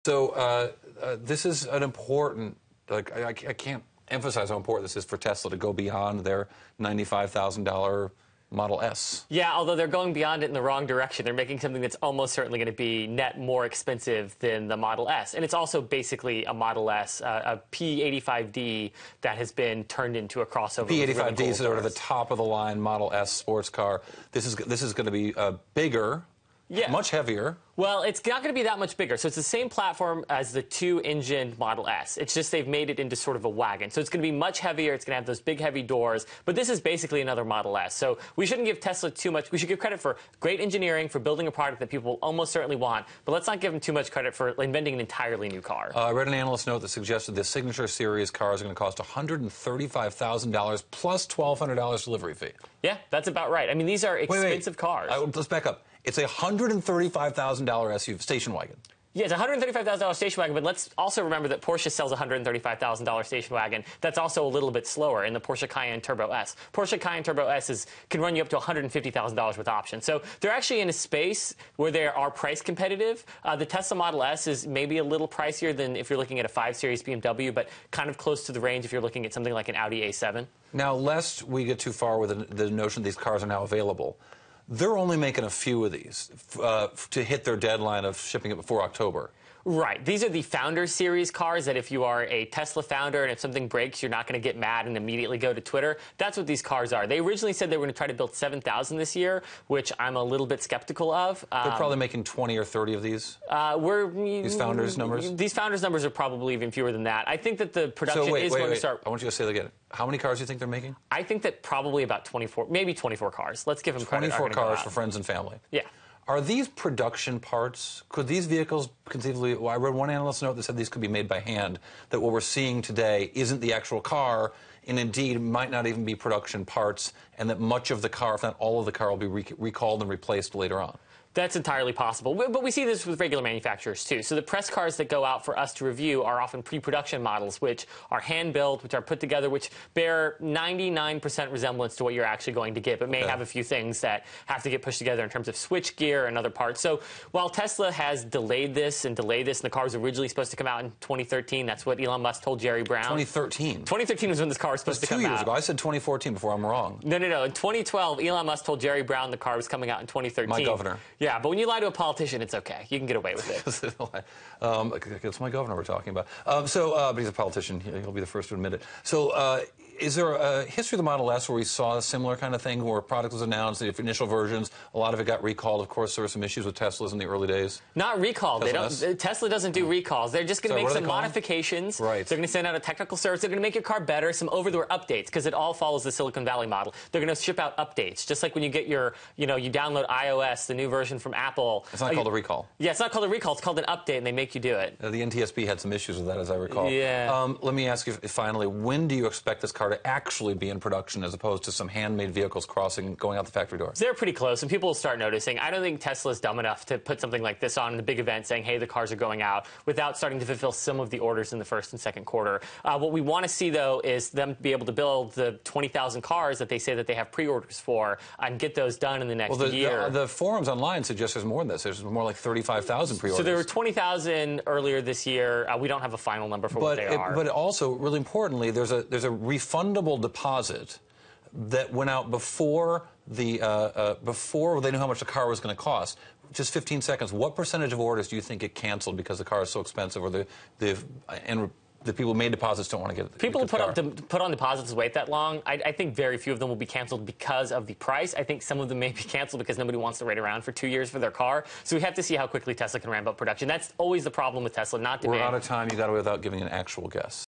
So this is an important, I can't emphasize how important this is for Tesla to go beyond their $95,000 Model S. Yeah, although they're going beyond it in the wrong direction. They're making something that's almost certainly going to be net more expensive than the Model S. And it's also basically a Model S, a P85D that has been turned into a crossover. P85D is sort of the top-of-the-line Model S sports car. This is going to be bigger, much heavier. Well, it's not going to be that much bigger. So it's the same platform as the two-engine Model S. It's just they've made it into sort of a wagon. So it's going to be much heavier. It's going to have those big, heavy doors. But this is basically another Model S. So we shouldn't give Tesla too much. We should give credit for great engineering, for building a product that people will almost certainly want. But let's not give them too much credit for inventing an entirely new car. I read an analyst note that suggested the Signature Series cars are going to cost $135,000 plus $1,200 delivery fee. Yeah, that's about right. I mean, these are expensive cars. Let's back up. It's a $135,000 SUV, station wagon. Yeah, it's a $135,000 station wagon, but let's also remember that Porsche sells a $135,000 station wagon. That's also a little bit slower in the Porsche Cayenne Turbo S. Porsche Cayenne Turbo S can run you up to $150,000 with options. So they're actually in a space where they are price competitive. The Tesla Model S is maybe a little pricier than if you're looking at a 5 Series BMW, but kind of close to the range if you're looking at something like an Audi A7. Now, lest we get too far with the notion these cars are now available, they're only making a few of these to hit their deadline of shipping it before October. Right. These are the Founder Series cars that if you are a Tesla founder and if something breaks, you're not going to get mad and immediately go to Twitter. That's what these cars are. They originally said they were going to try to build 7,000 this year, which I'm a little bit skeptical of. They're probably making 20 or 30 of these? These Founders numbers? These Founders numbers are probably even fewer than that. I think that the production is going to start... I want you to say that again. How many cars do you think they're making? I think that probably about 24, maybe 24 cars. Let's give them credit. 24 cars for friends and family. Yeah. Are these production parts? Could these vehicles conceivably... Well, I read one analyst note that said these could be made by hand, that what we're seeing today isn't the actual car, and indeed might not even be production parts, and that much of the car, if not all of the car, will be recalled and replaced later on. That's entirely possible. But we see this with regular manufacturers, too. So the press cars that go out for us to review are often pre-production models, which are hand-built, which are put together, which bear 99% resemblance to what you're actually going to get, but may have a few things that have to get pushed together in terms of switch gear and other parts. So while Tesla has delayed this, and the car was originally supposed to come out in 2013, that's what Elon Musk told Jerry Brown. 2013? 2013 was when this car was supposed to come out. 2 years ago. I said 2014 before I'm wrong. No. In 2012, Elon Musk told Jerry Brown the car was coming out in 2013. My governor. Yeah, but when you lie to a politician, it's okay. You can get away with it. It's my governor we're talking about. But he's a politician. He'll be the first to admit it. So is there a history of the Model S where we saw a similar kind of thing, where a product was announced, the initial versions, a lot of it got recalled? Of course, there were some issues with Teslas in the early days. Not recalled. Tesla doesn't do recalls. They're just going to make some modifications. Right. They're going to send out a technical service. They're going to make your car better, some over-the-air updates, because it all follows the Silicon Valley model. They're going to ship out updates, just like when you get your, you download iOS, the new version from Apple. It's not called a recall. Yeah, it's not called a recall. It's called an update, and they make you do it. The NTSB had some issues with that, as I recall. Yeah. Let me ask you, finally, when do you expect this car to actually be in production, as opposed to some handmade vehicles going out the factory door? They're pretty close, and people will start noticing. I don't think Tesla's dumb enough to put something like this on in a big event saying, hey, the cars are going out, without starting to fulfill some of the orders in the first and second quarter. What we want to see, though, is them be able to build the 20,000 cars that they say that they have pre-orders for and get those done in the next year. The forums online suggest there's more than this. There's more like 35,000 pre-orders. So there were 20,000 earlier this year. We don't have a final number for what they are. But also, really importantly, there's a refundable deposit that went out before they knew how much the car was going to cost. Just 15 seconds. What percentage of orders do you think get canceled because the car is so expensive, or the people who made deposits don't want to get it? People who put on deposits wait that long. I think very few of them will be canceled because of the price. I think some of them may be canceled because nobody wants to wait around for 2 years for their car. So we have to see how quickly Tesla can ramp up production. That's always the problem with Tesla, not demand. We're out of time. You got away without giving an actual guess.